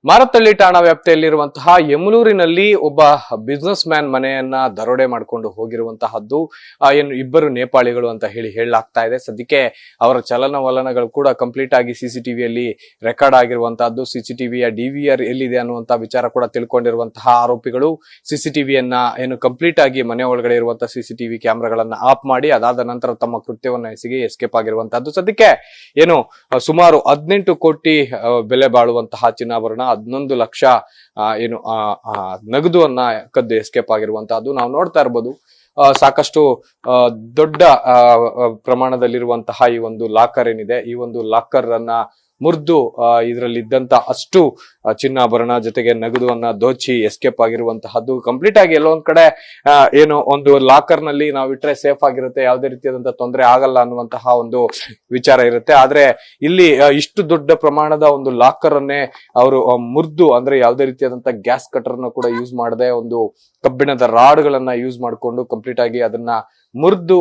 ಮಾರತ್ತಹಳ್ಳಿ ಠಾಣಾ ವ್ಯಾಪ್ತಿಯಲ್ಲಿರುವಂತಹ ಯಮಲೂರಿನಲ್ಲಿ ಒಬ್ಬ business man ಮನೆಯನ್ನ ದರೋಡೆ ಮಾಡಿಕೊಂಡು ಹೋಗಿರುವಂತಹದ್ದು ಏನು ಇಬ್ಬರು ನೇಪಾಳಿಗಳು ಅಂತ ಹೇಳಲಾಗ್ತಾ ಇದೆ. ಸದ್ಯಕ್ಕೆ ಅವರ ಚಲನವಲನಗಳು ಕೂಡ ಕಂಪ್ಲೀಟ್ ಆಗಿ ಸಿಸಿಟಿವಿಯಲ್ಲಿ ರೆಕಾರ್ಡ್ ಆಗಿರುವಂತಹದ್ದು. ಸಿಸಿಟಿವಿಯ ಡಿವಿಆರ್ ಎಲ್ಲಿದೆ ಅನ್ನುವಂತಹ ವಿಚಾರ ಕೂಡ ತಿಳ್ಕೊಂಡಿರುವಂತಹ ಆರೋಪಿಗಳು ಸಿಸಿಟಿವಿಯನ್ನ ಏನು ಕಂಪ್ಲೀಟ್ ಆಗಿ ಮನೆ ಒಳಗಡೆ ಇರುವಂತಹ ಸಿಸಿಟಿವಿ ಕ್ಯಾಮೆರಾಗಳನ್ನ ಆಫ್ ಮಾಡಿ ಅದಾದ ನಂತರ ತಮ್ಮ ಕೃತ್ಯವನ್ನ ಎಸಗಿ ಎಸ್ಕೇಪ್ ಆಗಿರುವಂತಹದ್ದು. ಸದ್ಯಕ್ಕೆ ಏನು ಸುಮಾರು 18 ಕೋಟಿ ಬೆಲೆ ಬಾಳುವಂತಹ ಚಿನ್ನಾಭರಣ 11 ಲಕ್ಷ ಏನು ನಗದುವನ್ನ ಕದ್ದು ಎಸ್ಕೇಪ್ ಆಗಿರುವಂತಹದ್ದು ನಾವು ನೋಡ್ತಾ ಇರಬಹುದು. ಸಾಕಷ್ಟು ದೊಡ್ಡ ಪ್ರಮಾಣದಲ್ಲಿರುವಂತಹ ಈ ಒಂದು ಲಾಕರ್ ಏನಿದೆ, ಈ ಒಂದು ಲಾಕರ್ ಅನ್ನ ಮುರಿದು ಇದರಲ್ಲಿ ಇದ್ದಂತ ಅಷ್ಟು ಚಿನ್ನಾಭರಣ ಜೊತೆಗೆ ನಗದುವನ್ನ ದೋಚಿ ಎಸ್ಕೇಪ್ ಆಗಿರುವಂತಹದ್ದು. ಕಂಪ್ಲೀಟ್ ಆಗಿ ಎಲ್ಲೋ ಒಂದ್ ಕಡೆ ಏನು ಒಂದು ಲಾಕರ್ ನಲ್ಲಿ ನಾವು ಇಟ್ರೆ ಸೇಫ್ ಆಗಿರುತ್ತೆ, ಯಾವುದೇ ರೀತಿಯಾದಂತಹ ತೊಂದರೆ ಆಗಲ್ಲ ಅನ್ನುವಂತಹ ಒಂದು ವಿಚಾರ ಇರುತ್ತೆ. ಆದ್ರೆ ಇಲ್ಲಿ ಇಷ್ಟು ದೊಡ್ಡ ಪ್ರಮಾಣದ ಒಂದು ಲಾಕರ್ ಅನ್ನೇ ಅವರು ಮುರಿದು, ಅಂದ್ರೆ ಯಾವುದೇ ರೀತಿಯಾದಂತಹ ಗ್ಯಾಸ್ ಕಟರ್ ನ ಕೂಡ ಯೂಸ್ ಮಾಡದೆ ಒಂದು ಕಬ್ಬಿಣದ ರಾಡ್ ಗಳನ್ನ ಯೂಸ್ ಮಾಡಿಕೊಂಡು ಕಂಪ್ಲೀಟ್ ಆಗಿ ಅದನ್ನ ಮುರಿದು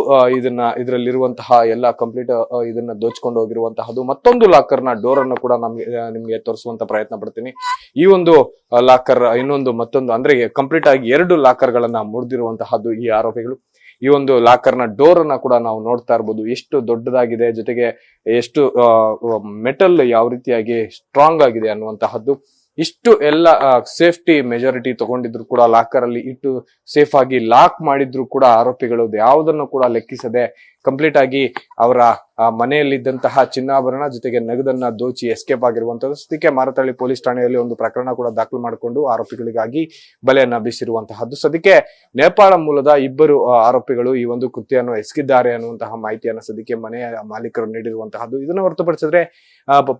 ಇದರಲ್ಲಿರುವಂತಹ ಎಲ್ಲ ಕಂಪ್ಲೀಟ್ ಇದನ್ನ ದೋಚ್ಕೊಂಡು ಹೋಗಿರುವಂತಹದ್ದು. ಮತ್ತೊಂದು ಲಾಕರ್ ನ ಡೋರ್ ಅನ್ನು ಕೂಡ ನಿಮ್ಗೆ ತೋರಿಸುವಂತ ಪ್ರಯತ್ನ ಪಡ್ತೀನಿ. ಈ ಒಂದು ಲಾಕರ್ ಮತ್ತೊಂದು ಅಂದ್ರೆ ಕಂಪ್ಲೀಟ್ ಆಗಿ 2 ಲಾಕರ್ ಗಳನ್ನ ಮುರಿದಿರುವಂತಹದ್ದು ಈ ಆರೋಪಿಗಳು. ಈ ಒಂದು ಲಾಕರ್ ನ ಡೋರ್ ಅನ್ನ ಕೂಡ ನಾವು ನೋಡ್ತಾ ಇರ್ಬೋದು, ಎಷ್ಟು ದೊಡ್ಡದಾಗಿದೆ, ಜೊತೆಗೆ ಎಷ್ಟು ಮೆಟಲ್ ಯಾವ ರೀತಿಯಾಗಿ ಸ್ಟ್ರಾಂಗ್ ಆಗಿದೆ ಅನ್ನುವಂತಹದ್ದು. ಇಷ್ಟು ಎಲ್ಲ ಸೇಫ್ಟಿ ಮೆಜಾರಿಟಿ ತಗೊಂಡಿದ್ರು ಕೂಡ ಲಾಕರ್ ಅಲ್ಲಿ ಇಟ್ಟು ಸೇಫ್ ಆಗಿ ಲಾಕ್ ಮಾಡಿದ್ರು ಕೂಡ ಆರೋಪಿಗಳು ಯಾವುದನ್ನು ಕೂಡ ಲೆಕ್ಕಿಸದೆ ಕಂಪ್ಲೀಟ್ ಆಗಿ ಅವರ ಮನೆಯಲ್ಲಿದ್ದಂತಹ ಚಿನ್ನಾಭರಣ ಜೊತೆಗೆ ನಗದನ್ನ ದೋಚಿ ಎಸ್ಕೇಪ್ ಆಗಿರುವಂತದ್ದು. ಸದ್ಯಕ್ಕೆ ಮಾರತ್ತಹಳ್ಳಿ ಪೊಲೀಸ್ ಠಾಣೆಯಲ್ಲಿ ಒಂದು ಪ್ರಕರಣ ಕೂಡ ದಾಖಲು ಮಾಡಿಕೊಂಡು ಆರೋಪಿಗಳಿಗಾಗಿ ಬಲೆಯನ್ನ ಬೀಸಿರುವಂತಹದ್ದು. ಸದ್ಯಕ್ಕೆ ನೇಪಾಳ ಮೂಲದ ಇಬ್ಬರು ಆರೋಪಿಗಳು ಈ ಒಂದು ಕೃತ್ಯವನ್ನು ಎಸಗಿದ್ದಾರೆ ಅನ್ನುವಂತಹ ಮಾಹಿತಿಯನ್ನು ಸದ್ಯಕ್ಕೆ ಮನೆಯ ಮಾಲೀಕರು ನೀಡಿರುವಂತಹದ್ದು. ಇದನ್ನು ಹೊರತುಪಡಿಸಿದ್ರೆ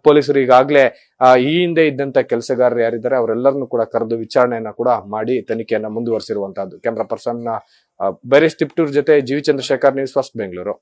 ಪೊಲೀಸರು ಈಗಾಗಲೇ ಈ ಹಿಂದೆ ಇದ್ದಂತ ಕೆಲಸಗಾರರು ಯಾರಿದ್ದಾರೆ ಅವರೆಲ್ಲರನ್ನು ಕೂಡ ಕರೆದು ವಿಚಾರಣೆಯನ್ನ ಕೂಡ ಮಾಡಿ ತನಿಖೆಯನ್ನ ಮುಂದುವರಿಸಿರುವಂತಹದ್ದು. ಕ್ಯಾಮ್ರಾ ಪರ್ಸನ್ ಬೈರೇಶ್ ತಿಪ್ಟೂರ್ ಜೊತೆ G V. Chandrashekar, news first, Bengaluru.